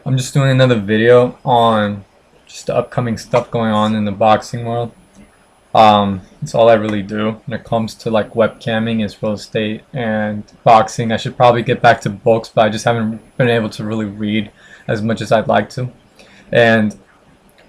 I'm just doing another video on just the upcoming stuff going on in the boxing world. That's all I really do when it comes to like webcamming is real estate and boxing. I should probably get back to books, but I just haven't been able to really read as much as I'd like to. And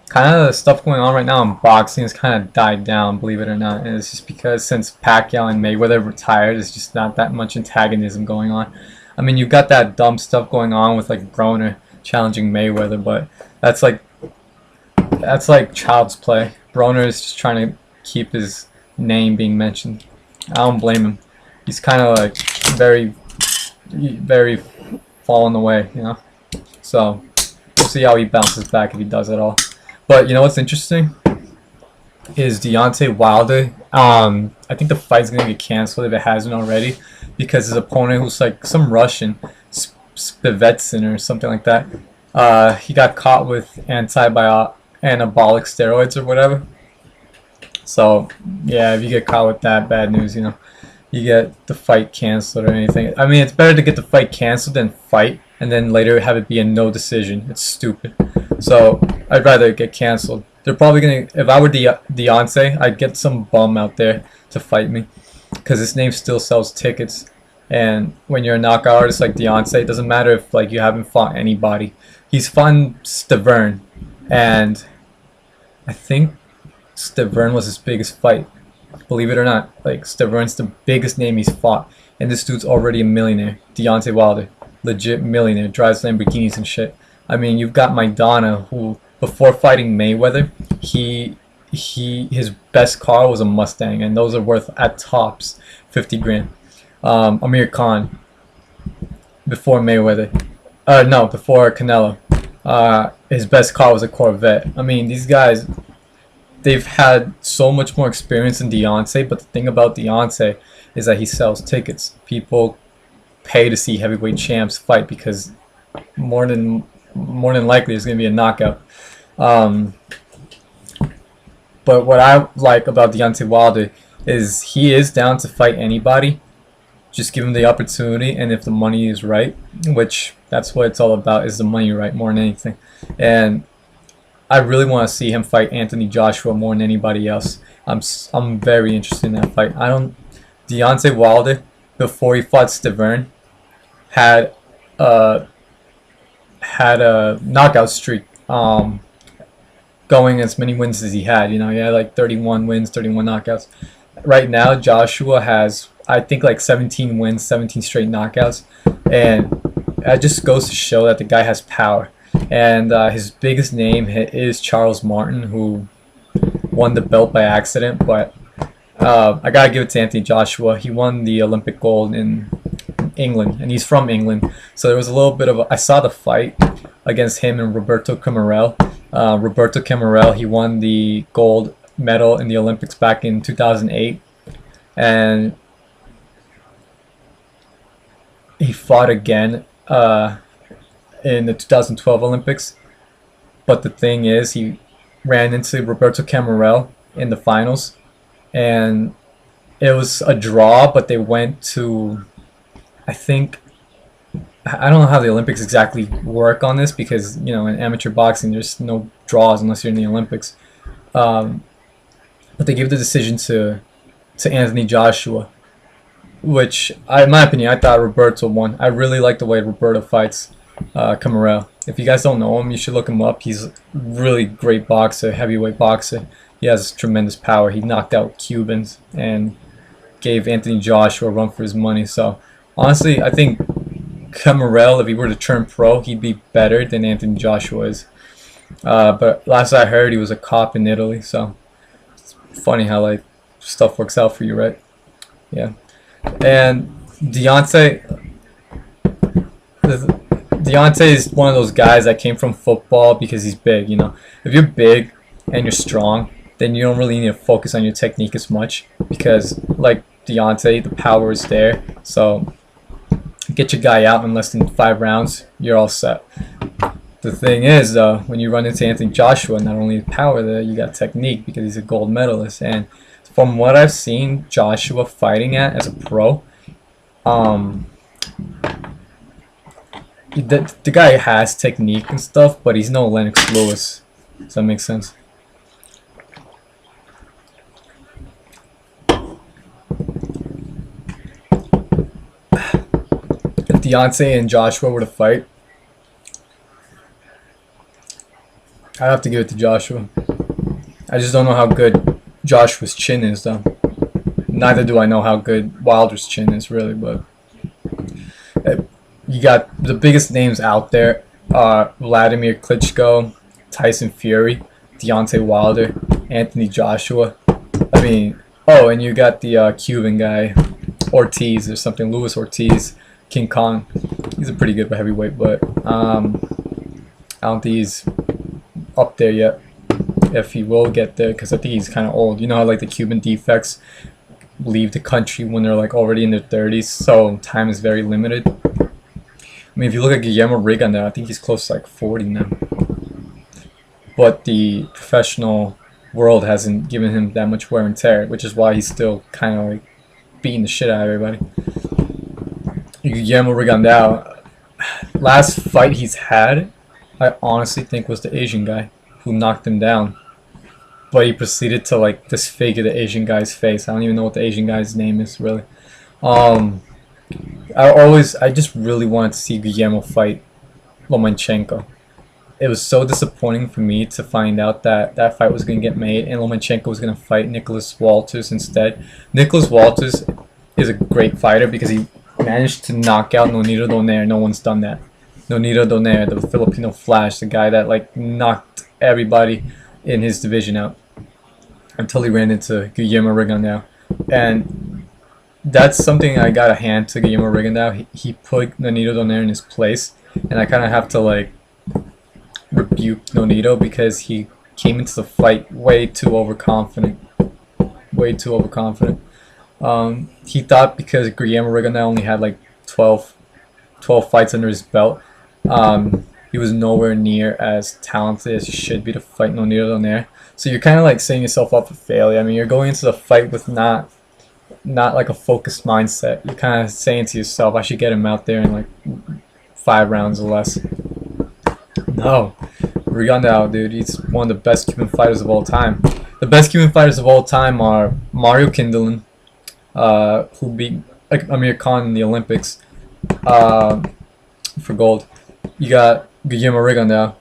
kind of the stuff going on right now in boxing has kind of died down, believe it or not. And it's just because since Pacquiao and Mayweather retired, there's just not that much antagonism going on. I mean, you've got that dumb stuff going on with like Broner challenging Mayweather, but that's like child's play. Broner is just trying to keep his name being mentioned. I don't blame him. He's kind of like very fallen away, you know. So we'll see how he bounces back if he does at all. But you know what's interesting is Deontay Wilder. I think the fight's gonna get canceled if it hasn't already, because his opponent, who's like some Russian, Spivetsyn or something like that, he got caught with anabolic steroids or whatever. So yeah, if you get caught with that, bad news, you know. You get the fight canceled or anything. I mean, it's better to get the fight canceled than fight and then later have it be a no decision. It's stupid. So I'd rather get canceled. They're probably gonna. If I were Deontay, I'd get some bum out there to fight me, because his name still sells tickets. And when you're a knockout artist like Deontay, it doesn't matter if like you haven't fought anybody. He's fought Stavern, and I think Stavern was his biggest fight. Believe it or not, like Stavern's the biggest name he's fought, and this dude's already a millionaire. Deontay Wilder, legit millionaire, drives Lamborghinis and shit. I mean, you've got Maidana, who before fighting Mayweather, his best car was a Mustang, and those are worth at tops 50 grand. Amir Khan, before Mayweather, no, before Canelo, his best car was a Corvette. I mean, these guys, they've had so much more experience than Deontay, but the thing about Deontay is that he sells tickets. People pay to see heavyweight champs fight because more than likely there's going to be a knockout. But what I like about Deontay Wilder is he is down to fight anybody. Just give him the opportunity, and if the money is right, which that's what it's all about, is the money right more than anything. And I really want to see him fight Anthony Joshua more than anybody else. I'm very interested in that fight. Deontay Wilder, before he fought Stavern, had a knockout streak, going as many wins as he had. You know, he had like 31 wins, 31 knockouts. Right now, Joshua has, I think, like 17 wins, 17 straight knockouts, and that just goes to show that the guy has power. And his biggest name is Charles Martin, who won the belt by accident. But I gotta give it to Anthony Joshua. He won the Olympic gold in England, and he's from England. So there was a little bit of I saw the fight against him and Roberto Camarel. Roberto Camarel, he won the gold medal in the Olympics back in 2008, and he fought again in the 2012 Olympics. But the thing is, he ran into Roberto Camarel in the finals, and it was a draw, but they went to, I think, I don't know how the Olympics exactly work on this, because you know, in amateur boxing there's no draws unless you're in the Olympics. But they gave the decision to Anthony Joshua, which, in my opinion, I thought Roberto won. I really like the way Roberto fights Camarel. If you guys don't know him, you should look him up. He's a really great boxer, heavyweight boxer. He has tremendous power. He knocked out Cubans and gave Anthony Joshua a run for his money. So honestly, I think Camarel, if he were to turn pro, he'd be better than Anthony Joshua is. But last I heard, he was a cop in Italy. So it's funny how like stuff works out for you, right? Yeah. And Deontay is one of those guys that came from football because he's big. You know, if you're big and you're strong, then you don't really need to focus on your technique as much, because like Deontay, the power is there. So get your guy out in less than 5 rounds, you're all set. The thing is, though, when you run into Anthony Joshua, not only power there, you got technique, because he's a gold medalist. And from what I've seen Joshua fighting at as a pro, the guy has technique and stuff, but he's no Lennox Lewis. Does that make sense? If Deontay and Joshua were to fight, I'd have to give it to Joshua. I just don't know how good Joshua's chin is, though. Neither do I know how good Wilder's chin is, really, but you got the biggest names out there are Vladimir Klitschko, Tyson Fury, Deontay Wilder, Anthony Joshua. I mean, oh, and you got the Cuban guy, Ortiz or something, Luis Ortiz, King Kong. He's a pretty good heavyweight, but I don't think he's up there yet. If he will get there, because I think he's kind of old. You know how like the Cuban defects leave the country when they're like already in their 30s, so time is very limited. I mean, if you look at Guillermo Riga now, I think he's close to like 40 now. But the professional world hasn't given him that much wear and tear, which is why he's still kind of like beating the shit out of everybody. Guillermo Riga now, last fight he's had, I honestly think was the Asian guy who knocked him down. But he proceeded to like disfigure the Asian guy's face. I don't even know what the Asian guy's name is really. I just really wanted to see Guillermo fight Lomachenko. It was so disappointing for me to find out that that fight was going to get made and Lomachenko was going to fight Nicholas Walters instead. Nicholas Walters is a great fighter because he managed to knock out Nonito Donaire. No one's done that. Nonito Donaire, the Filipino Flash, the guy that like knocked everybody in his division out until he ran into Guillermo Rigondeaux. And that's something I got a hand to Guillermo Rigondeaux. He put Nonito Donaire in his place, and I kind of have to like rebuke Nonito because he came into the fight way too overconfident. Way too overconfident. He thought because Guillermo Rigondeaux only had like 12 fights under his belt, he was nowhere near as talented as he should be to fight Nonito Donaire. So you're kind of like setting yourself up for failure. I mean, you're going into the fight with not like a focused mindset. You're kind of saying to yourself, I should get him out there in like 5 rounds or less. No, Rigondeaux, dude, he's one of the best Cuban fighters of all time. The best Cuban fighters of all time are Mario Kindelin, who beat Amir Khan in the Olympics for gold. You got Guillermo Rigondeaux,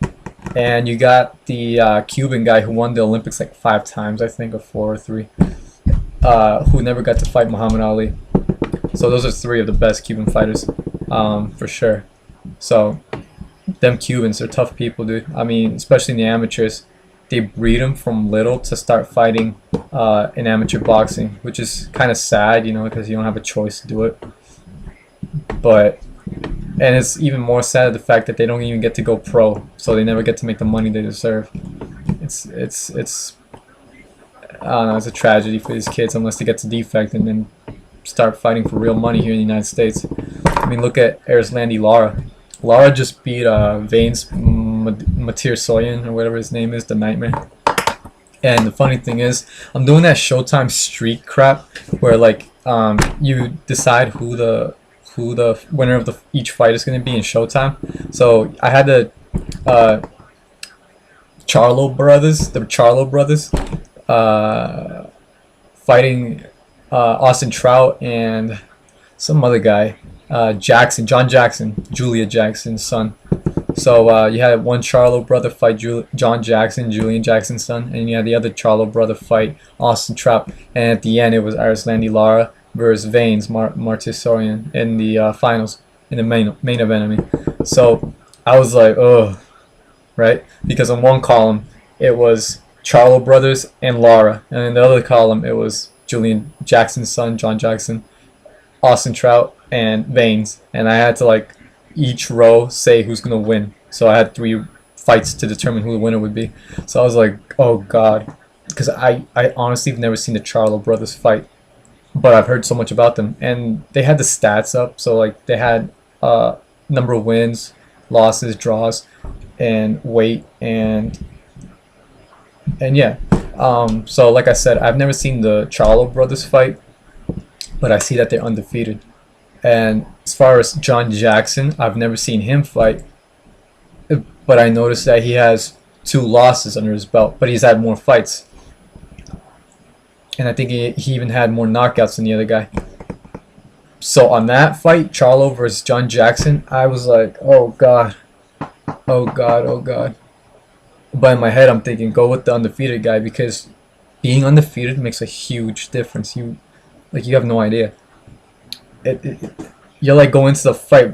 and you got the Cuban guy who won the Olympics like 5 times, I think, or 4 or 3, who never got to fight Muhammad Ali. So those are 3 of the best Cuban fighters, for sure. So them Cubans are tough people, dude. I mean, especially in the amateurs, they breed them from little to start fighting in amateur boxing, which is kind of sad, you know, because you don't have a choice to do it. And it's even more sad the fact that they don't even get to go pro, so they never get to make the money they deserve. It's I don't know, it's a tragedy for these kids unless they get to defect and then start fighting for real money here in the United States. I mean, look at Erislandy Lara. Lara just beat Vane's Matir Soyan, or whatever his name is, the Nightmare. And the funny thing is, I'm doing that Showtime Streak crap where like you decide who the winner of each fight is going to be in Showtime. So I had the Charlo brothers, fighting Austin Trout and some other guy, John Jackson, Julia Jackson's son. So you had one Charlo brother fight John Jackson, Julian Jackson's son, and you had the other Charlo brother fight Austin Trout. And at the end, it was Erislandy Lara versus Vane's Martyrsorian in the finals, in the main event. I mean, so I was like, oh, right, because on one column it was Charlo brothers and Lara, and in the other column it was Julian Jackson's son, John Jackson, Austin Trout, and Vane's, and I had to like each row say who's gonna win. So I had 3 fights to determine who the winner would be. So I was like, oh god, because I honestly have never seen the Charlo brothers fight, but I've heard so much about them, and they had the stats up. So like they had number of wins, losses, draws, and weight, and yeah. So like I said, I've never seen the Charlo brothers fight, but I see that they're undefeated, And as far as John Jackson, I've never seen him fight, but I noticed that he has 2 losses under his belt, but he's had more fights. And I think he even had more knockouts than the other guy. So on that fight, Charlo versus John Jackson, I was like, oh god, oh god, oh god. But in my head, I'm thinking, go with the undefeated guy, because being undefeated makes a huge difference. You have no idea. You're like going into the fight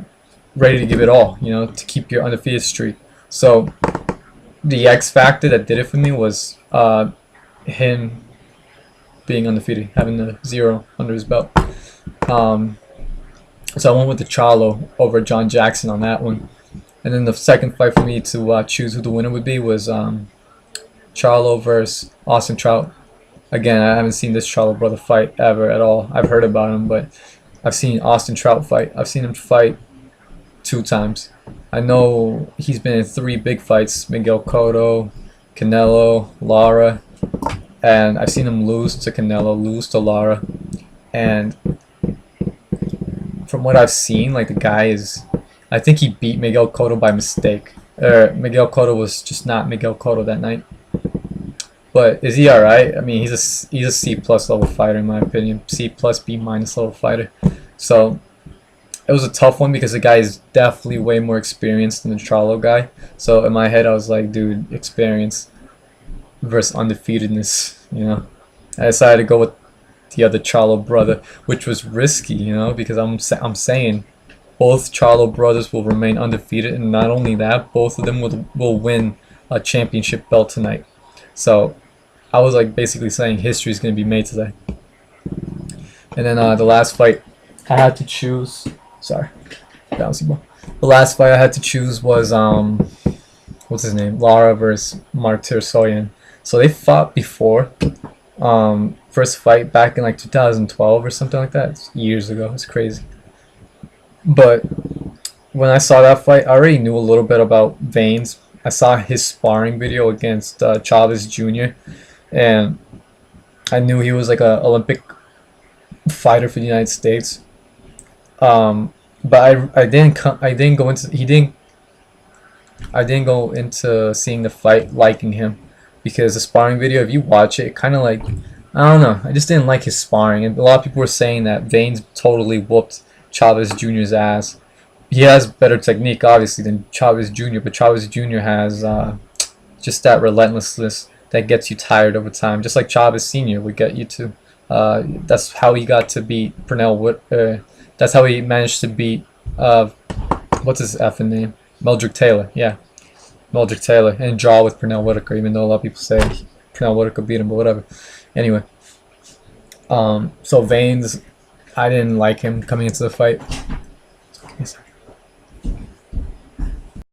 ready to give it all, to keep your undefeated streak. So the X factor that did it for me was him being undefeated, having the 0 under his belt. So I went with the Charlo over John Jackson on that one. And then the second fight for me to choose who the winner would be was Charlo versus Austin Trout. Again, I haven't seen this Charlo brother fight ever at all. I've heard about him, but I've seen Austin Trout fight. I've seen him fight 2 times. I know he's been in 3 big fights: Miguel Cotto, Canelo, Lara, and I've seen him lose to Canelo, lose to Lara. And from what I've seen, like, the guy is, I think he beat Miguel Cotto by mistake. Miguel Cotto was just not Miguel Cotto that night. But is he alright? I mean, he's a C+ level fighter in my opinion. C+, B- level fighter. So it was a tough one because the guy is definitely way more experienced than the Charlo guy. So in my head, I was like, dude, experience versus undefeatedness. I decided to go with the other Charlo brother, which was risky, because I'm saying both Charlo brothers will remain undefeated, and not only that, both of them will win a championship belt tonight. So I was like basically saying history is going to be made today. And then the last fight I had to choose. Sorry, bouncy ball. The last fight I had to choose was what's his name? Lara versus Mark Tersoyan. So they fought before. First fight back in like 2012 or something like that. It's years ago. It's crazy. But when I saw that fight, I already knew a little bit about Veins. I saw his sparring video against Chavez Jr. and I knew he was like an Olympic fighter for the United States. But I didn't go into seeing the fight liking him, because the sparring video, if you watch it, kind of like, I don't know, I just didn't like his sparring. And a lot of people were saying that Veins totally whooped Chavez Jr.'s ass. He has better technique, obviously, than Chavez Jr., but Chavez Jr. has just that relentlessness that gets you tired over time, just like Chavez Sr. would get you to. That's how he got to beat Pernell that's how he managed to beat, what's his effing name? Meldrick Taylor, yeah. Meldrick Taylor, and draw with Pernell Whitaker, even though a lot of people say Pernell Whitaker beat him, but whatever. Anyway, so Veins, I didn't like him coming into the fight.